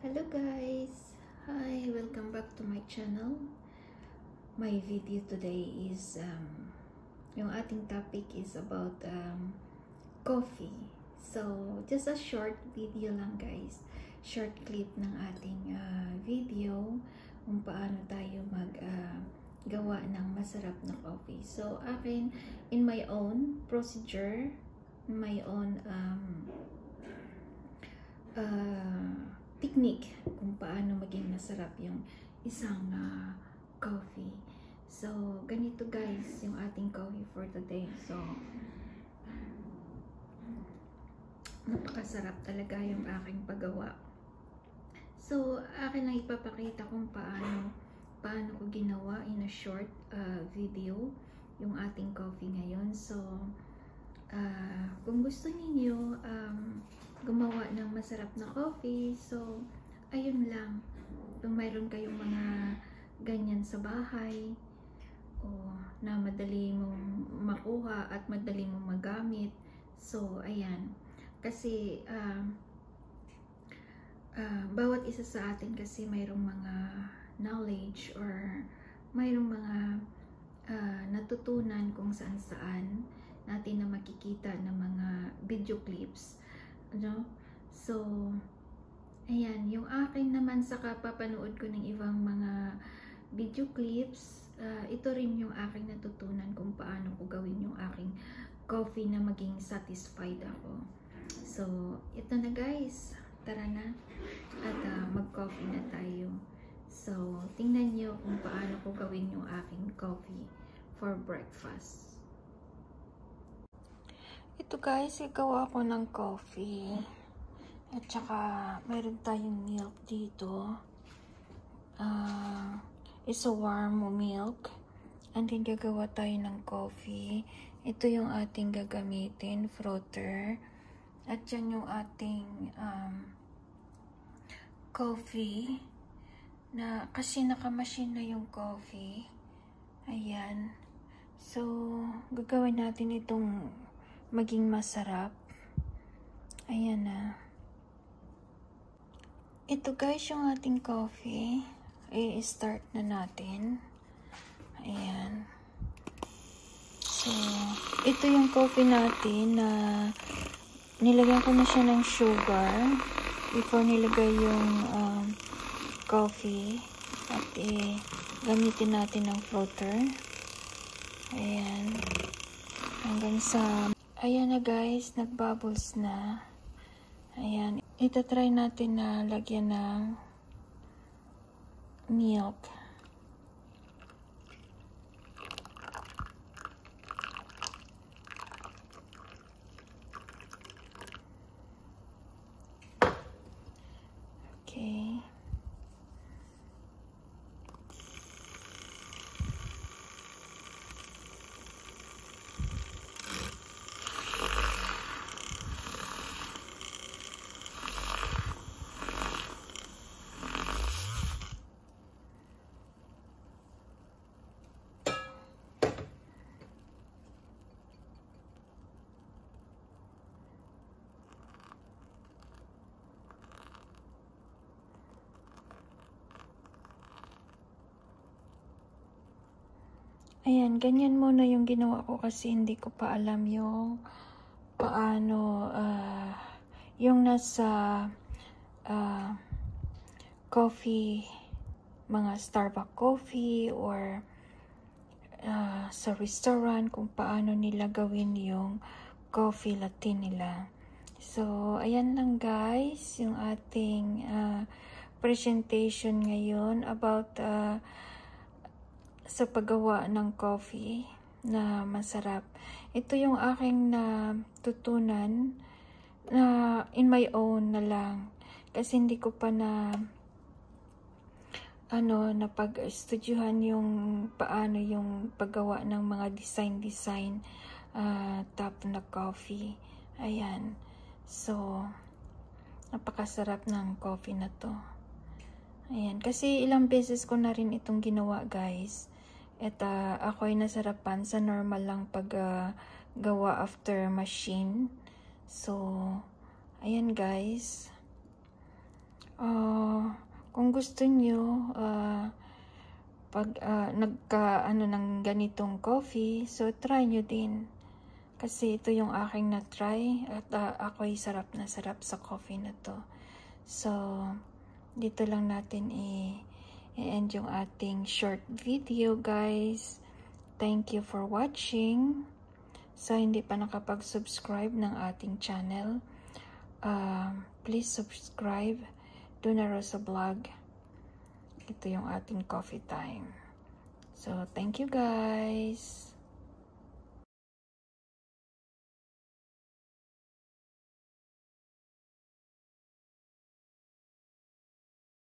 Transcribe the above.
Hello guys! Hi! Welcome back to my channel. My video today is yung ating topic is about coffee. So, just a short video lang guys. Short clip ng ating video kung paano tayo gawa ng masarap na coffee. So, akin, in my own procedure, my own technique kung paano maging masarap yung isang coffee. So, ganito guys yung ating coffee for today. So, napakasarap talaga yung aking paggawa. So, akin lang ipapakita kung paano ko ginawa in a short video yung ating coffee ngayon. So, kung gusto niyo gumawa ng masarap na coffee, so ayun lang, kung mayroon kayong mga ganyan sa bahay o na madali mong makuha at madali mong magamit, so ayan, kasi bawat isa sa atin kasi mayroong mga knowledge or mayroong mga natutunan kung saan natin na makikita ng mga video clips, ano? So, ayan, yung akin naman sa kapapanood ko ng ibang mga video clips, ito rin yung aking natutunan kung paano ko gawin yung aking coffee na maging satisfied ako. So, ito na guys, tara na at mag-coffee na tayo. So, tingnan nyo kung paano ko gawin yung aking coffee for breakfast. Ito guys, igawa ko ng coffee. At saka, meron tayong milk dito. It's a warm milk. And then, gagawa tayo ng coffee. Ito yung ating gagamitin, frother. At yan yung ating coffee. Kasi naka-machine na yung coffee. Ayan. So, gagawin natin itong maging masarap. Ayan na. Ito guys yung ating coffee. I-start na natin. Ayan. So, ito yung coffee natin na nilagyan ko na siya ng sugar before nilagay yung coffee. At gamitin natin ng floater. Ayan. Hanggang sa ayan na guys, nagbubbles na. Ayan, itatry natin na lagyan ng milk. Okay. Ayan, ganyan muna yung ginawa ko kasi hindi ko pa alam yung paano, yung nasa coffee, mga Starbucks coffee or sa restaurant, kung paano nila gawin yung coffee latte nila. So, ayan lang guys, yung ating presentation ngayon about sa paggawa ng coffee na masarap. Ito yung aking natutunan na in my own na lang. Kasi hindi ko pa napag-estudyuhan yung paano yung paggawa ng mga design top na coffee. Ayan. So, napakasarap ng coffee na to. Ayan. Kasi ilang beses ko na rin itong ginawa guys. At ako ay nasarapan sa normal lang paggawa after machine. So, ayan guys. kung gusto nyo, pag nagka ng ganitong coffee, so try nyo din. Kasi ito yung aking na-try at ako'y sarap na sarap sa coffee na to. So, dito lang natin i-end yung ating short video, guys. Thank you for watching. Sa hindi pa nakapag-subscribe ng ating channel, please subscribe. Duna Rosa Vlog. Ito yung ating coffee time. So, thank you guys.